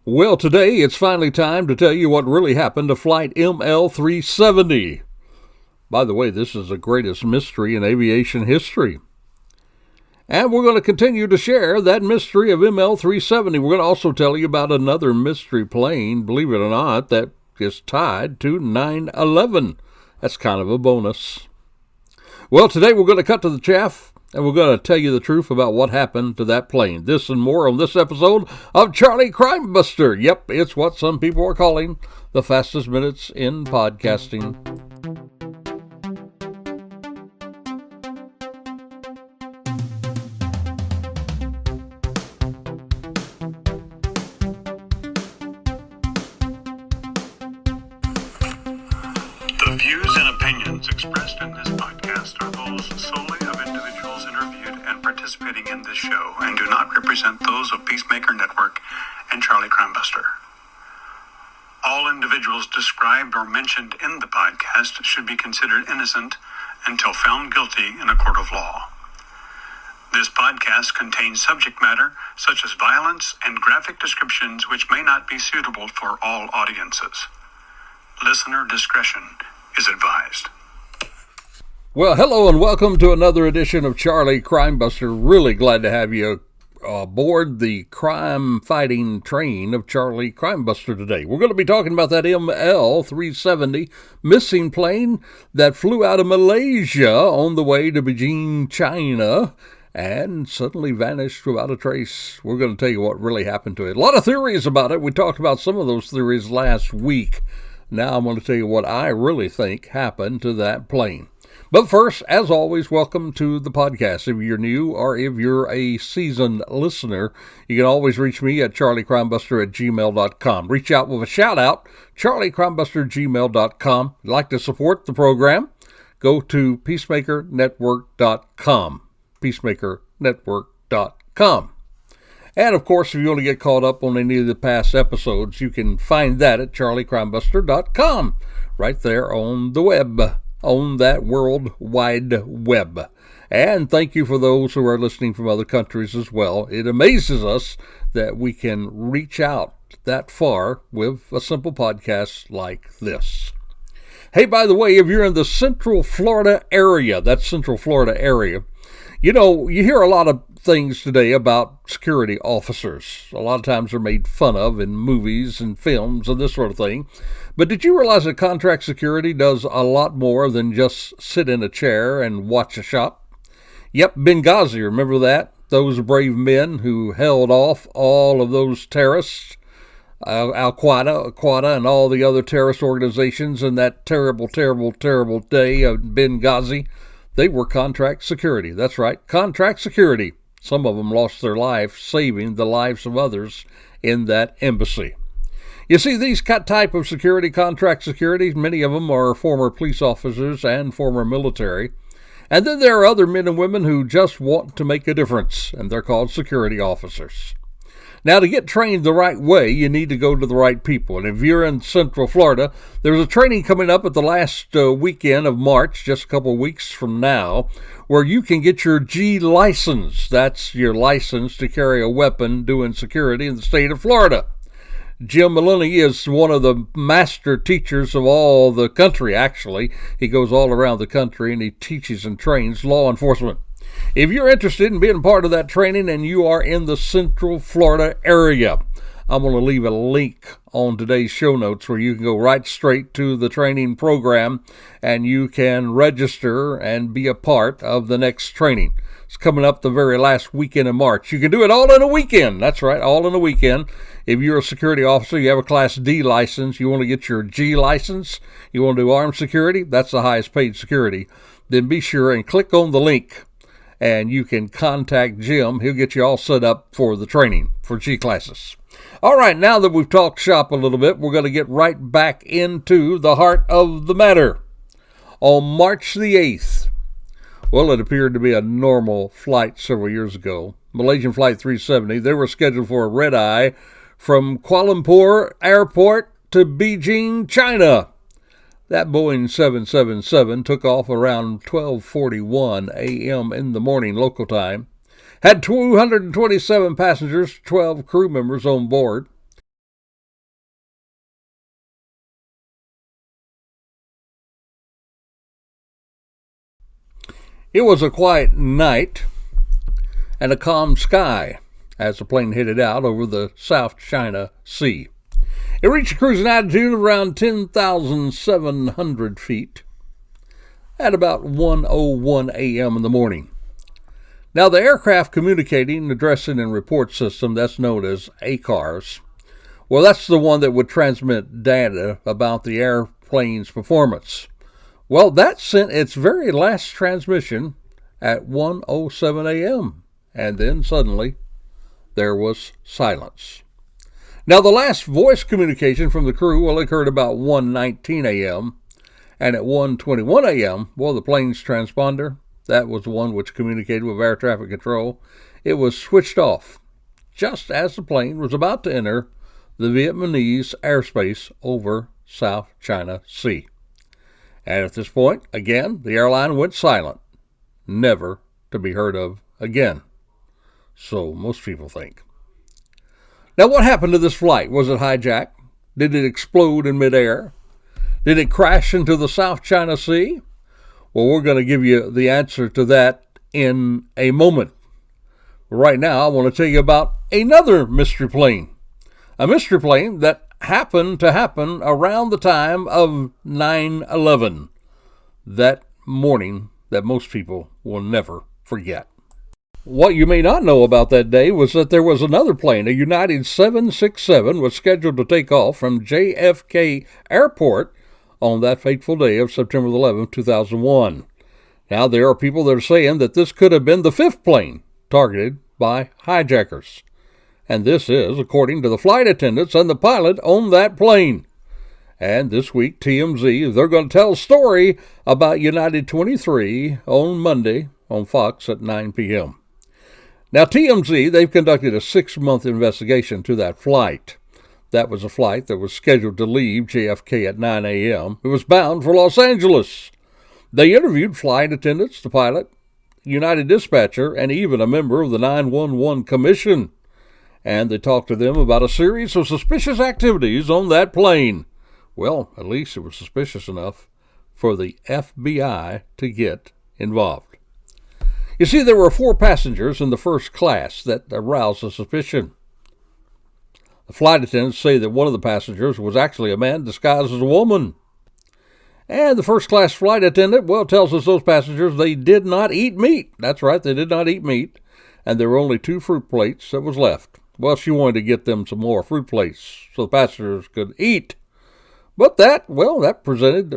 Well, today it's finally time to tell you what really happened to Flight ML370. By the way, this is the greatest mystery in aviation history. And we're going to continue to share that mystery of ML370. We're going to also tell you about another mystery plane, believe it or not, that is tied to 9/11. That's kind of a bonus. Well, today we're going to cut to the chaff. And we're going to tell you the truth about what happened to that plane. This and more on this episode of Charlie Crimebuster. Yep, it's what some people are calling the fastest minutes in podcasting. The views and opinions expressed in this podcast are those solely of individuals interviewed and participating in this show and do not represent those of Peacemaker Network and Charlie Crimebuster. All individuals described or mentioned in the podcast should be considered innocent until found guilty in a court of law. This podcast contains subject matter such as violence and graphic descriptions which may not be suitable for all audiences. Listener discretion is advised. Well, hello and welcome to another edition of Charlie Crimebuster. Really glad to have you aboard the crime-fighting train of Charlie Crimebuster today. We're going to be talking about that ML370 missing plane that flew out of Malaysia on the way to Beijing, China, and suddenly vanished without a trace. We're going to tell you what really happened to it. A lot of theories about it. We talked about some of those theories last week. Now I'm going to tell you what I really think happened to that plane. But first, as always, welcome to the podcast. If you're new or if you're a seasoned listener, you can always reach me at charliecrimebuster@gmail.com. Reach out with a shout-out, charliecrimebuster@gmail.com. If you'd like to support the program, go to peacemakernetwork.com, peacemakernetwork.com. And, of course, if you want to get caught up on any of the past episodes, you can find that at charliecrimebuster.com, right there on the web, on that World Wide Web. And thank you for those who are listening from other countries as well. It amazes us that we can reach out that far with a simple podcast like this. Hey, by the way, if you're in the Central Florida area, you know, you hear a lot of things today about security officers. A lot of times they're made fun of in movies and films and this sort of thing. But did you realize that contract security does a lot more than just sit in a chair and watch a shop? Yep, Benghazi, remember that? Those brave men who held off all of those terrorists, Al-Qaeda, and all the other terrorist organizations in that terrible, terrible, terrible day of Benghazi. They were contract security. That's right, contract security. Some of them lost their life saving the lives of others in that embassy. You see, these type of security, contract security, many of them are former police officers and former military. And then there are other men and women who just want to make a difference, and they're called security officers. Now, to get trained the right way, you need to go to the right people. And if you're in Central Florida, there's a training coming up at the last weekend of March, just a couple of weeks from now, where you can get your G license. That's your license to carry a weapon doing security in the state of Florida. JimL is one of the master teachers of all the country, actually. He goes all around the country and he teaches and trains law enforcement. If you're interested in being part of that training and you are in the Central Florida area, I'm going to leave a link on today's show notes where you can go right straight to the training program and you can register and be a part of the next training. It's coming up the very last weekend of March. You can do it all in a weekend. That's right, all in a weekend. If you're a security officer, you have a Class D license, you want to get your G license, you want to do armed security, that's the highest paid security, then be sure and click on the link. And you can contact Jim. He'll get you all set up for the training for G classes. All right, now that we've talked shop a little bit, we're going to get right back into the heart of the matter. On March the 8th, well, it appeared to be a normal flight several years ago. Malaysian Flight 370, they were scheduled for a red-eye from Kuala Lumpur Airport to Beijing, China. That Boeing 777 took off around 12:41 a.m. in the morning local time, had 227 passengers, 12 crew members on board. It was a quiet night and a calm sky as the plane headed out over the South China Sea. It reached a cruising altitude of around 10,700 feet at about 1:01 a.m. in the morning. Now, the aircraft communicating, addressing, and report system, that's known as ACARS, well, that's the one that would transmit data about the airplane's performance. Well, that sent its very last transmission at 1:07 a.m., and then suddenly there was silence. Now, the last voice communication from the crew, well, occurred about 1:19 a.m., and at 1:21 a.m., well, the plane's transponder, that was the one which communicated with air traffic control, it was switched off just as the plane was about to enter the Vietnamese airspace over South China Sea. And at this point, again, the airline went silent, never to be heard of again. So most people think. Now, what happened to this flight? Was it hijacked? Did it explode in midair? Did it crash into the South China Sea? Well, we're going to give you the answer to that in a moment. Right now, I want to tell you about another mystery plane. A mystery plane that happened to happen around the time of 9/11. That morning that most people will never forget. What you may not know about that day was that there was another plane, a United 767, was scheduled to take off from JFK Airport on that fateful day of September 11, 2001. Now, there are people that are saying that this could have been the fifth plane targeted by hijackers. And this is according to the flight attendants and the pilot on that plane. And this week, TMZ, they're going to tell a story about United 23 on Monday on Fox at 9 p.m. Now, TMZ, they've conducted a 6-month investigation to that flight. That was a flight that was scheduled to leave JFK at 9 a.m. It was bound for Los Angeles. They interviewed flight attendants, the pilot, United dispatcher, and even a member of the 911 Commission. And they talked to them about a series of suspicious activities on that plane. Well, at least it was suspicious enough for the FBI to get involved. You see, there were 4 passengers in the first class that aroused a suspicion. The flight attendants say that one of the passengers was actually a man disguised as a woman. And the first-class flight attendant, well, tells us those passengers they did not eat meat. That's right, they did not eat meat. And there were only 2 fruit plates that was left. Well, she wanted to get them some more fruit plates so the passengers could eat. But that presented,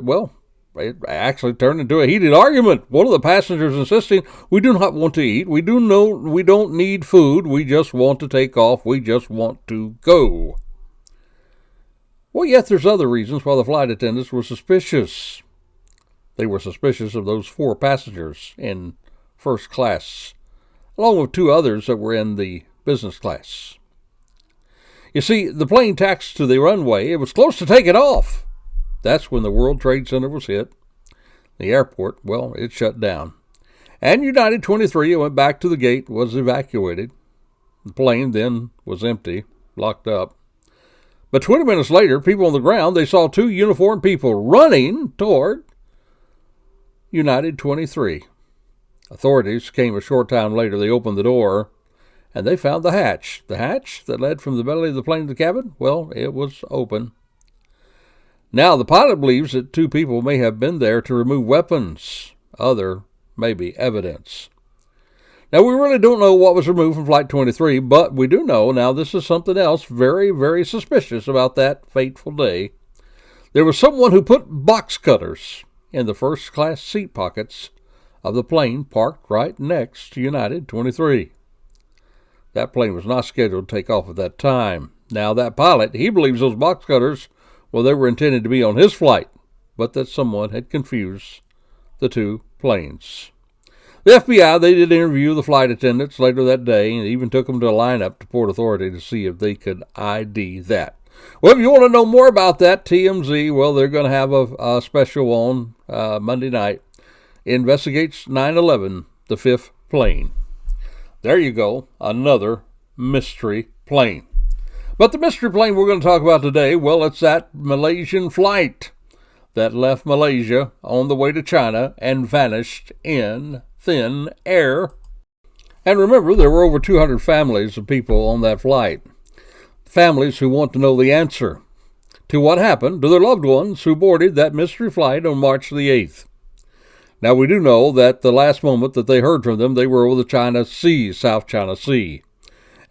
it actually turned into a heated argument. One of the passengers insisting, we do not want to eat. We don't need food. We just want to take off. We just want to go. Well, yet there's other reasons why the flight attendants were suspicious. They were suspicious of those 4 passengers in first class, along with 2 others that were in the business class. You see, the plane taxied to the runway. It was close to taking off. That's when the World Trade Center was hit. The airport, well, it shut down. And United 23 went back to the gate, was evacuated. The plane then was empty, locked up. But 20 minutes later, people on the ground, they saw 2 uniformed people running toward United 23. Authorities came a short time later. They opened the door, and they found the hatch. The hatch that led from the belly of the plane to the cabin, well, it was open. Now, the pilot believes that 2 people may have been there to remove weapons, other maybe evidence. Now, we really don't know what was removed from Flight 23, but we do know, now this is something else very, very suspicious about that fateful day. There was someone who put box cutters in the first-class seat pockets of the plane parked right next to United 23. That plane was not scheduled to take off at that time. Now, that pilot, he believes those box cutters, well, they were intended to be on his flight, but that someone had confused the 2 planes. The FBI, they did interview the flight attendants later that day and even took them to a lineup to Port Authority to see if they could ID that. Well, if you want to know more about that, TMZ, well, they're going to have a special on Monday night. Investigates 9/11, the 5th plane. There you go, another mystery plane. But the mystery plane we're going to talk about today, well, it's that Malaysian flight that left Malaysia on the way to China and vanished in thin air. And remember, there were over 200 families of people on that flight. Families who want to know the answer to what happened to their loved ones who boarded that mystery flight on March the 8th. Now, we do know that the last moment that they heard from them, they were over the China Sea, South China Sea.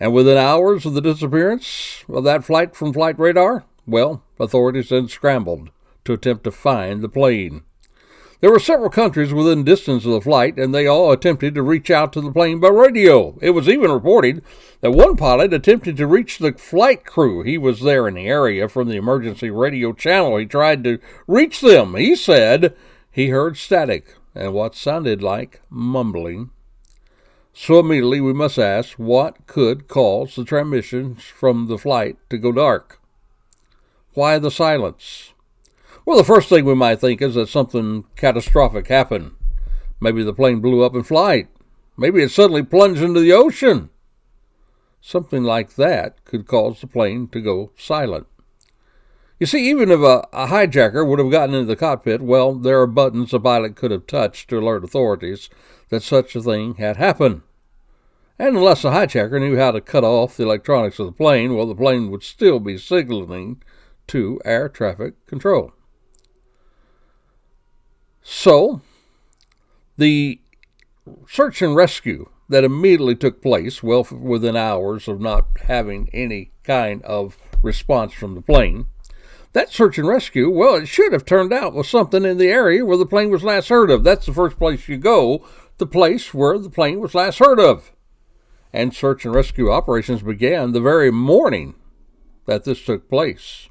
And within hours of the disappearance of that flight from flight radar, well, authorities then scrambled to attempt to find the plane. There were several countries within distance of the flight, and they all attempted to reach out to the plane by radio. It was even reported that one pilot attempted to reach the flight crew. He was there in the area from the emergency radio channel. He tried to reach them. He said he heard static and what sounded like mumbling. So immediately we must ask, what could cause the transmissions from the flight to go dark? Why the silence? Well, the first thing we might think is that something catastrophic happened. Maybe the plane blew up in flight. Maybe it suddenly plunged into the ocean. Something like that could cause the plane to go silent. You see, even if a hijacker would have gotten into the cockpit, well, there are buttons the pilot could have touched to alert authorities that such a thing had happened. And unless the hijacker knew how to cut off the electronics of the plane, well, the plane would still be signaling to air traffic control. So, the search and rescue that immediately took place, well, within hours of not having any kind of response from the plane, that search and rescue, well, it should have turned out was something in the area where the plane was last heard of. That's the first place you go, the place where the plane was last heard of. And search and rescue operations began the very morning that this took place.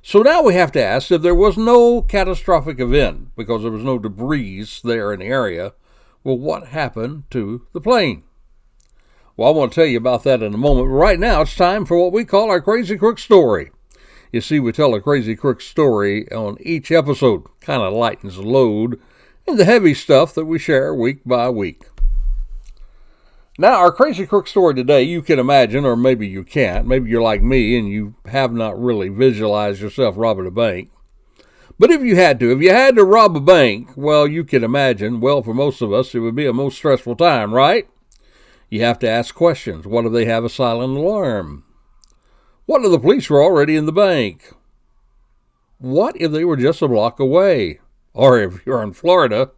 So now we have to ask, if there was no catastrophic event, because there was no debris there in the area, well, what happened to the plane? Well, I want to tell you about that in a moment, but right now it's time for what we call our Crazy Crook Story. You see, we tell a Crazy Crook story on each episode, kind of lightens the load, and the heavy stuff that we share week by week. Now, our Crazy Crook story today, you can imagine, or maybe you can't. Maybe you're like me and you have not really visualized yourself robbing a bank. But if you had to rob a bank, well, you can imagine, well, for most of us, it would be a most stressful time, right? You have to ask questions. What if they have a silent alarm? What if the police were already in the bank? What if they were just a block away? Or if you're in Florida,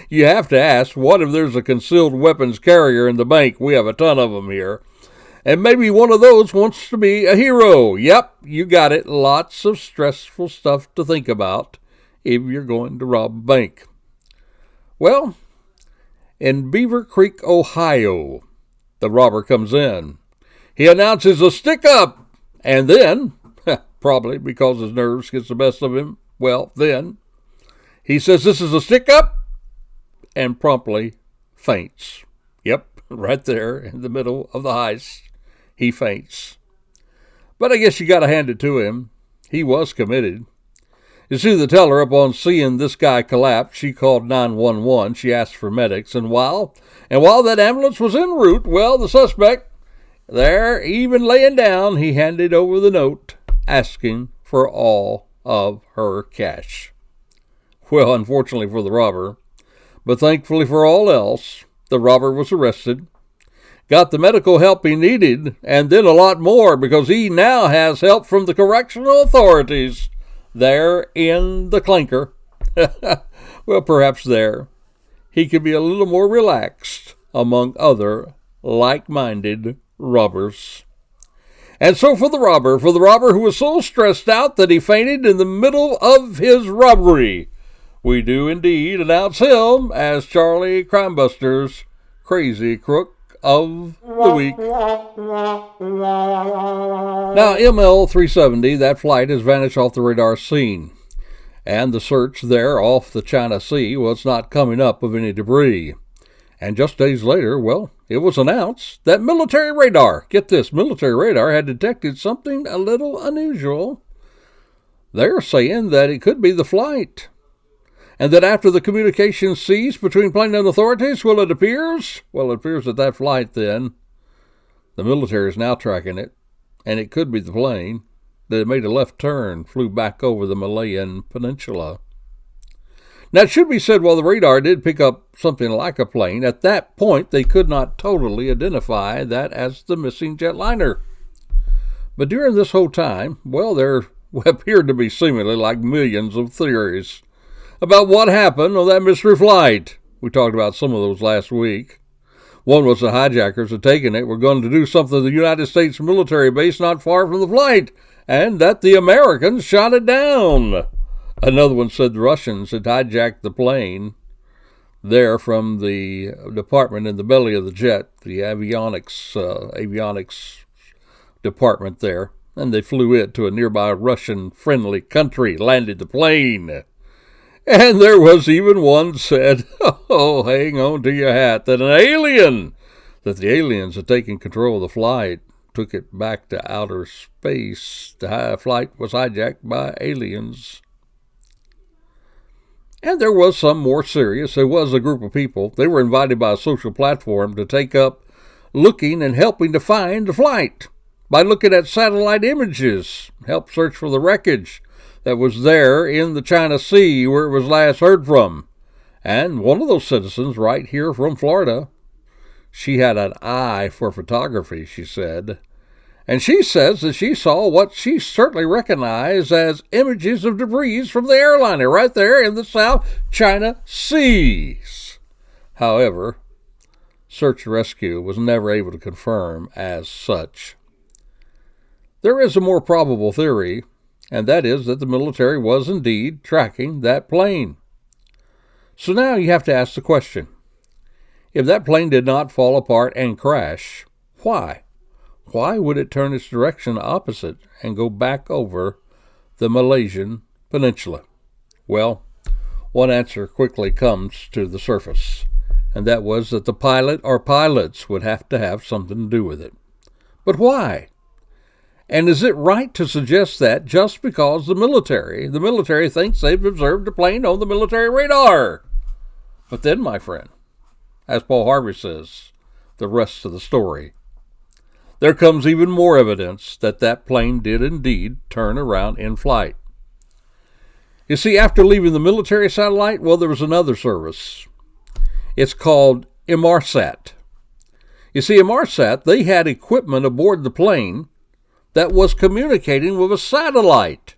you have to ask, what if there's a concealed weapons carrier in the bank? We have a ton of them here. And maybe one of those wants to be a hero. Yep, you got it. Lots of stressful stuff to think about if you're going to rob a bank. Well, in Beaver Creek, Ohio, the robber comes in. He announces a stick up. And then, probably because his nerves gets the best of him, well, then he says, "This is a stick up," and promptly faints. Yep, right there in the middle of the heist, he faints. But I guess you got to hand it to him. He was committed. You see, the teller, upon seeing this guy collapse, she called 911. She asked for medics, and while that ambulance was en route, well, the suspect, there, even laying down, he handed over the note asking for all of her cash. Well, unfortunately for the robber, but thankfully for all else, the robber was arrested, got the medical help he needed, and then a lot more, because he now has help from the correctional authorities there in the clinker. Well, perhaps there he could be a little more relaxed among other like-minded robbers. And so for the robber who was so stressed out that he fainted in the middle of his robbery, we do indeed announce him as Charlie Crimebuster's Crazy Crook of the Week. Now, ML 370, that flight has vanished off the radar scene, and the search there off the China Sea was not coming up of any debris. And just days later, well, it was announced that military radar, get this, military radar had detected something a little unusual. They're saying that it could be the flight, and that after the communication ceased between plane and authorities, well, it appears that flight then, the military is now tracking it, and it could be the plane, that it made a left turn, flew back over the Malayan Peninsula. Now, it should be said, while the radar did pick up something like a plane, at that point they could not totally identify that as the missing jetliner. But during this whole time, well, there appeared to be seemingly like millions of theories about what happened on that mystery flight. We talked about some of those last week. One was the hijackers had taken it, were going to do something to the United States military base not far from the flight, and that the Americans shot it down. Another one said the Russians had hijacked the plane there from the department in the belly of the jet, the avionics department there, and they flew it to a nearby Russian-friendly country, landed the plane. And there was even one said, oh, hang on to your hat, that the aliens had taken control of the flight, took it back to outer space. The flight was hijacked by aliens. And there was some more serious. There was a group of people. They were invited by a social platform to take up looking and helping to find the flight by looking at satellite images, help search for the wreckage that was there in the China Sea where it was last heard from. And one of those citizens right here from Florida, she had an eye for photography, she said. And she says that she saw what she certainly recognized as images of debris from the airliner right there in the South China Seas. However, search and rescue was never able to confirm as such. There is a more probable theory, and that is that the military was indeed tracking that plane. So now you have to ask the question, if that plane did not fall apart and crash, why? Why would it turn its direction opposite and go back over the Malaysian Peninsula? Well, one answer quickly comes to the surface, and that was that the pilot or pilots would have to have something to do with it. But why? And is it right to suggest that just because the military thinks they've observed a plane on the military radar? But then, my friend, as Paul Harvey says, the rest of the story. There comes even more evidence that that plane did indeed turn around in flight. You see, after leaving the military satellite, well, there was another service. It's called Inmarsat. You see, Inmarsat, they had equipment aboard the plane that was communicating with a satellite,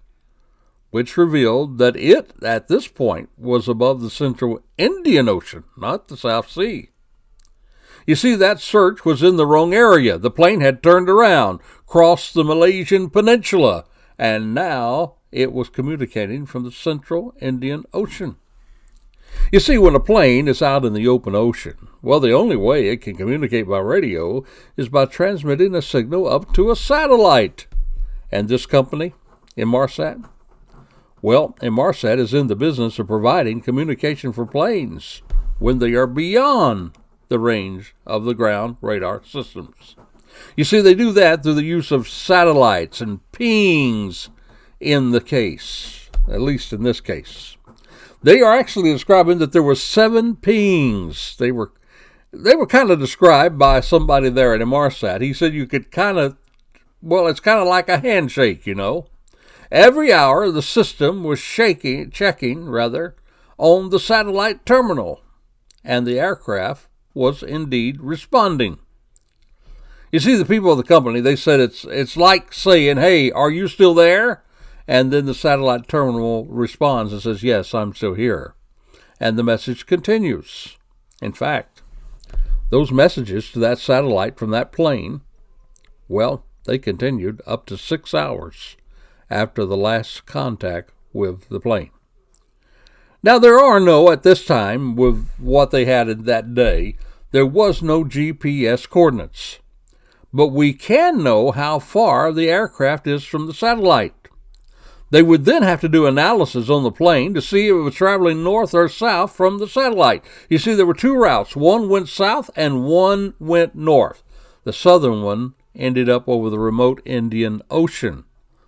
which revealed that it, at this point, was above the central Indian Ocean, not the South Sea. You see, that search was in the wrong area. The plane had turned around, crossed the Malaysian Peninsula, and now it was communicating from the central Indian Ocean. You see, when a plane is out in the open ocean, well, the only way it can communicate by radio is by transmitting a signal up to a satellite. And this company, Inmarsat, well, Inmarsat is in the business of providing communication for planes when they are beyond the range of the ground radar systems. You see, they do that through the use of satellites and pings in the case, at least in this case. They are actually describing that there were 7 pings. They were kind of described by somebody there at Inmarsat. He said you could it's kind of like a handshake, you know. Every hour the system was checking on the satellite terminal, and the aircraft was indeed responding. You see, the people of the company, they said it's like saying, hey, are you still there? And then the satellite terminal responds and says, yes, I'm still here. And the message continues. In fact, those messages to that satellite from that plane, well, they continued up to 6 hours after the last contact with the plane. Now, at this time, with what they had in that day, there was no GPS coordinates. But we can know how far the aircraft is from the satellite. They would then have to do analysis on the plane to see if it was traveling north or south from the satellite. You see, there were 2 routes. One went south and one went north. The southern one ended up over the remote Indian Ocean.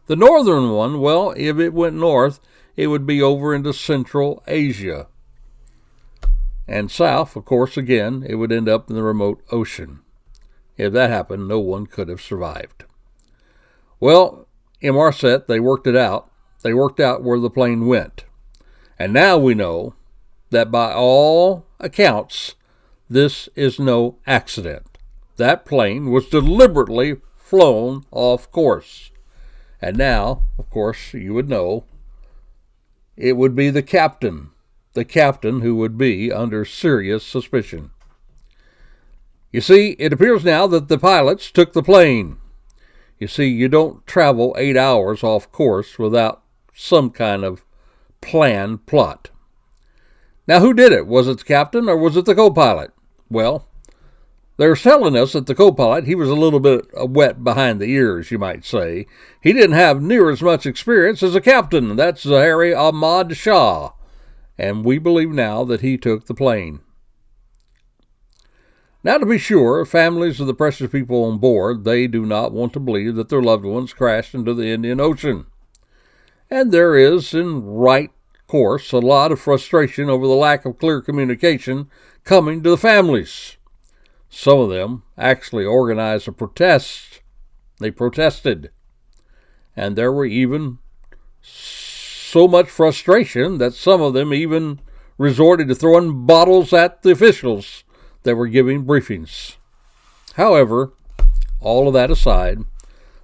The northern one, well, if it went north, it would be over into Central Asia. And south, of course, again, it would end up in the remote ocean. If that happened, no one could have survived. Well, Inmarsat, they worked it out. They worked out where the plane went. And now we know that by all accounts, this is no accident. That plane was deliberately flown off course. And now, of course, you would know, it would be the captain who would be under serious suspicion. You see, it appears now that the pilots took the plane. You see, you don't travel 8 hours off course without some kind of planned plot. Now, who did it? Was it the captain or was it the co-pilot? Well, they're telling us that the co-pilot, he was a little bit wet behind the ears, you might say. He didn't have near as much experience as the captain. That's Zahari Ahmad Shah. And we believe now that he took the plane. Now, to be sure, families of the precious people on board, they do not want to believe that their loved ones crashed into the Indian Ocean. And there is, in right course, a lot of frustration over the lack of clear communication coming to the families. Some of them actually organized a protest. They protested. And there were even so much frustration that some of them even resorted to throwing bottles at the officials that were giving briefings. However, all of that aside,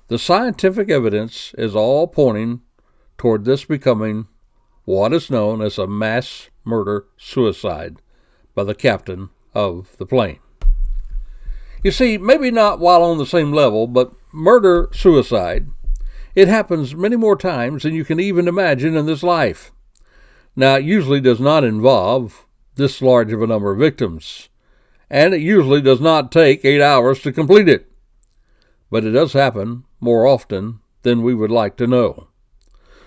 the scientific evidence is all pointing toward this becoming what is known as a mass murder-suicide by the captain of the plane. You see, maybe not while on the same level, but murder-suicide, it happens many more times than you can even imagine in this life. Now, it usually does not involve this large of a number of victims, and it usually does not take 8 hours to complete it. But it does happen more often than we would like to know.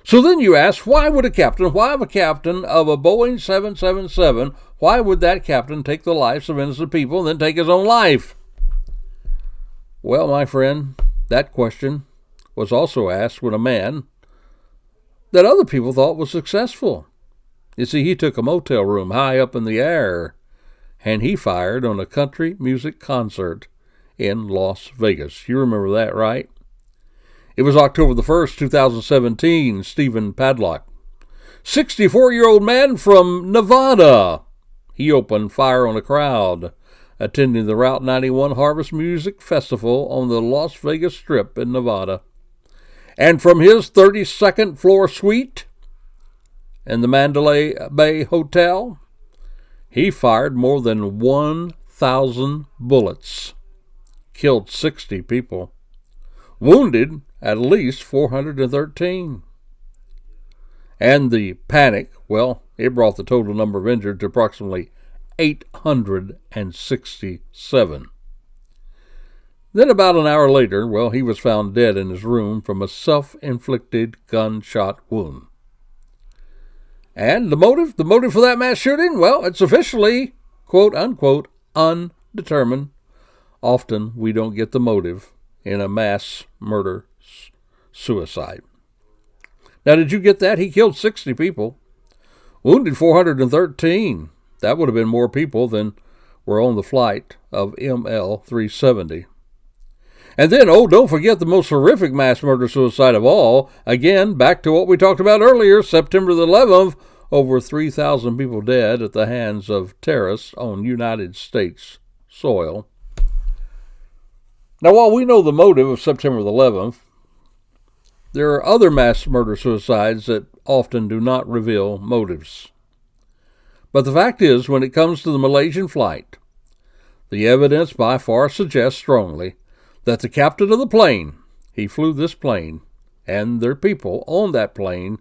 So then you ask, why have a captain of a Boeing 777, why would that captain take the lives of innocent people and then take his own life? Well, my friend, that question was also asked when a man that other people thought was successful. You see, he took a motel room high up in the air, and he fired on a country music concert in Las Vegas. You remember that, right? It was October the 1st, 2017, Stephen Padlock, 64-year-old man from Nevada. He opened fire on a crowd attending the Route 91 Harvest Music Festival on the Las Vegas Strip in Nevada. And from his 32nd floor suite in the Mandalay Bay Hotel, he fired more than 1,000 bullets, killed 60 people, wounded at least 413. And the panic, well, it brought the total number of injured to approximately 867. Then about an hour later, well, he was found dead in his room from a self-inflicted gunshot wound. And the motive for that mass shooting, well, it's officially, quote unquote, undetermined. Often we don't get the motive in a mass murder suicide. Now, did you get that? He killed 60 people, wounded 413. That would have been more people than were on the flight of JimL 370. And then, don't forget the most horrific mass murder-suicide of all. Again, back to what we talked about earlier, September the 11th, over 3,000 people dead at the hands of terrorists on United States soil. Now, while we know the motive of September the 11th, there are other mass murder-suicides that often do not reveal motives. But the fact is, when it comes to the Malaysian flight, the evidence by far suggests strongly that the captain of the plane, he flew this plane and their people on that plane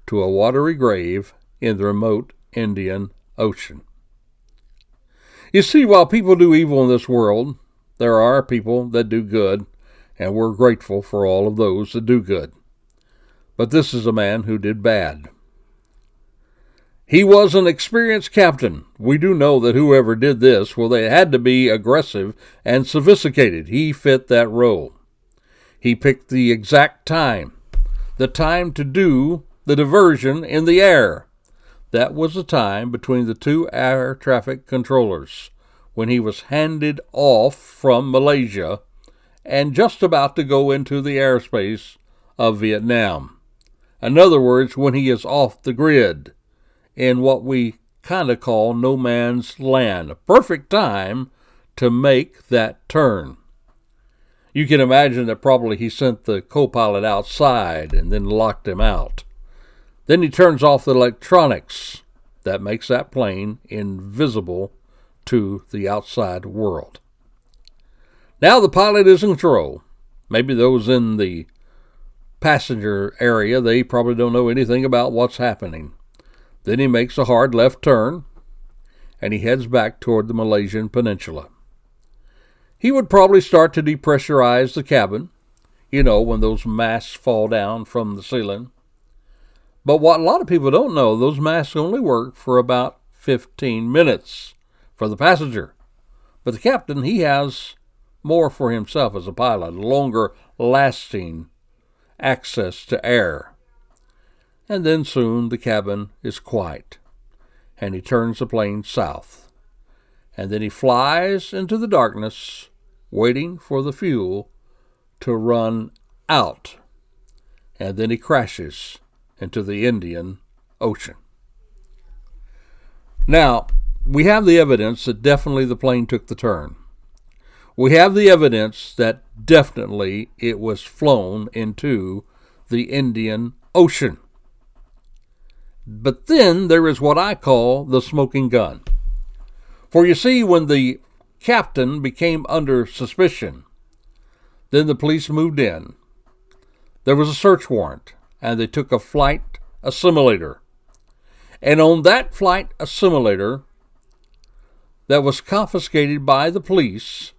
to a watery grave in the remote Indian Ocean. You see, while people do evil in this world, there are people that do good, and we're grateful for all of those that do good. But this is a man who did bad. He was an experienced captain. We do know that whoever did this, well, they had to be aggressive and sophisticated. He fit that role. He picked the exact time, the time to do the diversion in the air. That was the time between the two air traffic controllers when he was handed off from Malaysia and just about to go into the airspace of Vietnam. In other words, when he is off the grid in what we kind of call no man's land. A perfect time to make that turn. You can imagine that probably he sent the co-pilot outside and then locked him out. Then he turns off the electronics. That makes that plane invisible to the outside world. Now the pilot is in control. Maybe those in the passenger area, they probably don't know anything about what's happening. Then he makes a hard left turn, and he heads back toward the Malaysian Peninsula. He would probably start to depressurize the cabin, when those masks fall down from the ceiling. But what a lot of people don't know, those masks only work for about 15 minutes for the passenger. But the captain, he has more for himself as a pilot, longer lasting access to air. And then soon the cabin is quiet, and he turns the plane south. And then he flies into the darkness, waiting for the fuel to run out. And then he crashes into the Indian Ocean. Now, we have the evidence that definitely the plane took the turn. We have the evidence that definitely it was flown into the Indian Ocean. But then there is what I call the smoking gun. For you see, when the captain became under suspicion, then the police moved in. There was a search warrant, and they took a flight assimilator. And on that flight assimilator that was confiscated by the police,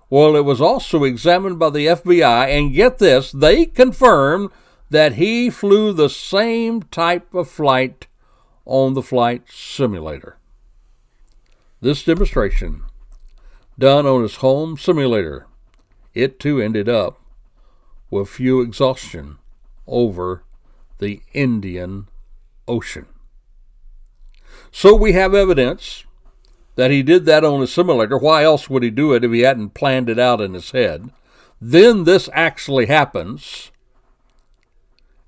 well, it was also examined by the FBI, and get this, they confirmed that he flew the same type of flight on the flight simulator. This demonstration, done on his home simulator, it too ended up with fuel exhaustion over the Indian Ocean. So we have evidence that he did that on a simulator. Why else would he do it if he hadn't planned it out in his head? Then this actually happens.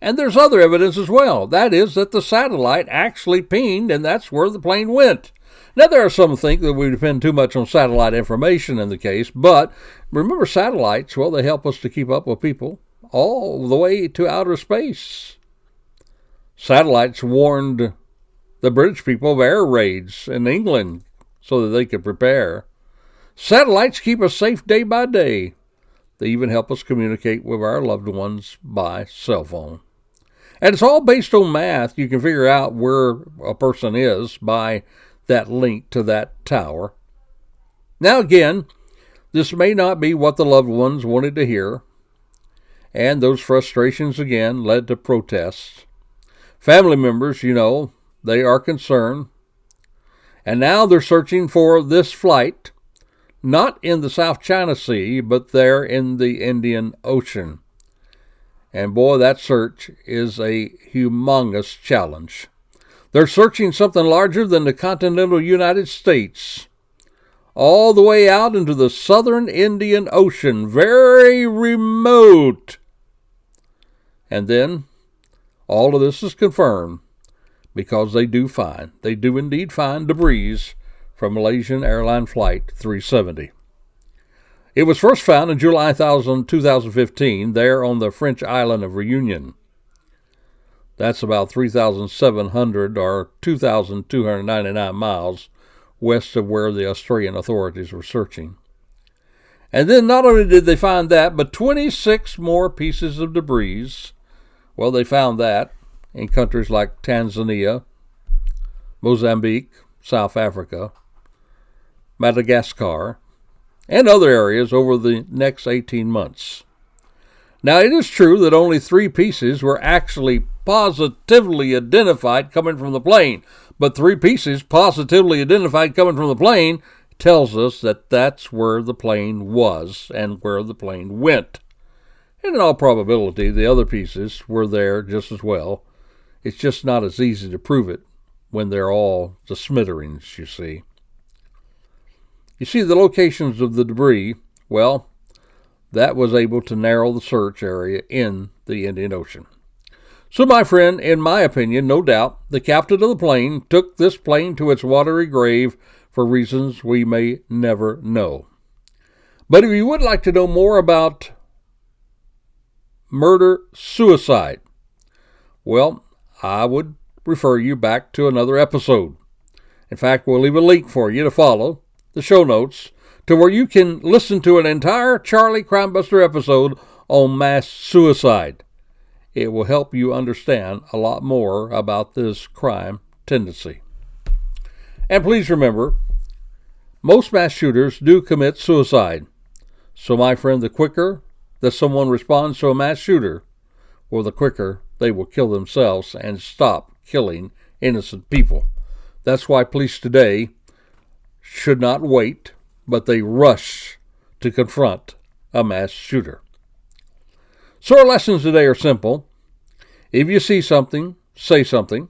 And there's other evidence as well. That is that the satellite actually pinged, and that's where the plane went. Now, there are some who think that we depend too much on satellite information in the case, but remember satellites, well, they help us to keep up with people all the way to outer space. Satellites warned the British people of air raids in England so that they could prepare. Satellites keep us safe day by day. They even help us communicate with our loved ones by cell phone. And it's all based on math. You can figure out where a person is by that link to that tower. Now again, this may not be what the loved ones wanted to hear. And those frustrations again led to protests. Family members, they are concerned. And now they're searching for this flight, not in the South China Sea, but there in the Indian Ocean. And boy, that search is a humongous challenge. They're searching something larger than the continental United States, all the way out into the southern Indian Ocean, very remote. And then all of this is confirmed because they do indeed find debris from Malaysian Airline Flight 370. It was first found in July 2015 there on the French island of Reunion. That's about 3,700 or 2,299 miles west of where the Australian authorities were searching. And then not only did they find that, but 26 more pieces of debris. Well, they found that in countries like Tanzania, Mozambique, South Africa, Madagascar, and other areas over the next 18 months. Now, it is true that only 3 pieces were actually positively identified coming from the plane, but 3 pieces positively identified coming from the plane tells us that that's where the plane was and where the plane went. And in all probability, the other pieces were there just as well. It's just not as easy to prove it when they're all the smithereens, you see. You see, the locations of the debris, well, that was able to narrow the search area in the Indian Ocean. So, my friend, in my opinion, no doubt, the captain of the plane took this plane to its watery grave for reasons we may never know. But if you would like to know more about murder-suicide, well, I would refer you back to another episode. In fact, we'll leave a link for you to follow, the show notes, to where you can listen to an entire Charlie Crimebuster episode on mass suicide. It will help you understand a lot more about this crime tendency. And please remember, most mass shooters do commit suicide. So, my friend, the quicker that someone responds to a mass shooter, well, the quicker they will kill themselves and stop killing innocent people. That's why police today should not wait, but they rush to confront a mass shooter. So our lessons today are simple. If you see something, say something.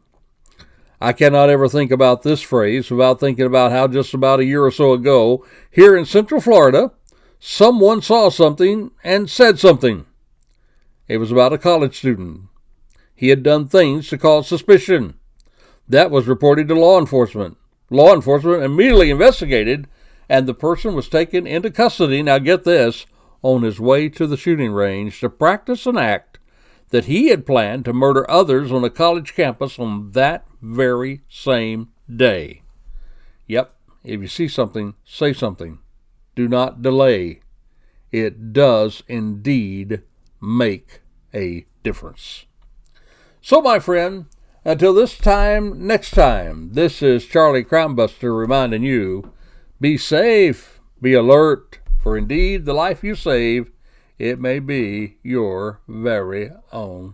I cannot ever think about this phrase without thinking about how just about a year or so ago, here in Central Florida, someone saw something and said something. It was about a college student. He had done things to cause suspicion. That was reported to law enforcement. Law enforcement immediately investigated, and the person was taken into custody, now get this, on his way to the shooting range to practice an act that he had planned to murder others on a college campus on that very same day. Yep, if you see something, say something. Do not delay. It does indeed make a difference. So, my friend, until this time next time, this is Charlie Crimebuster reminding you, be safe, be alert, for indeed the life you save, it may be your very own.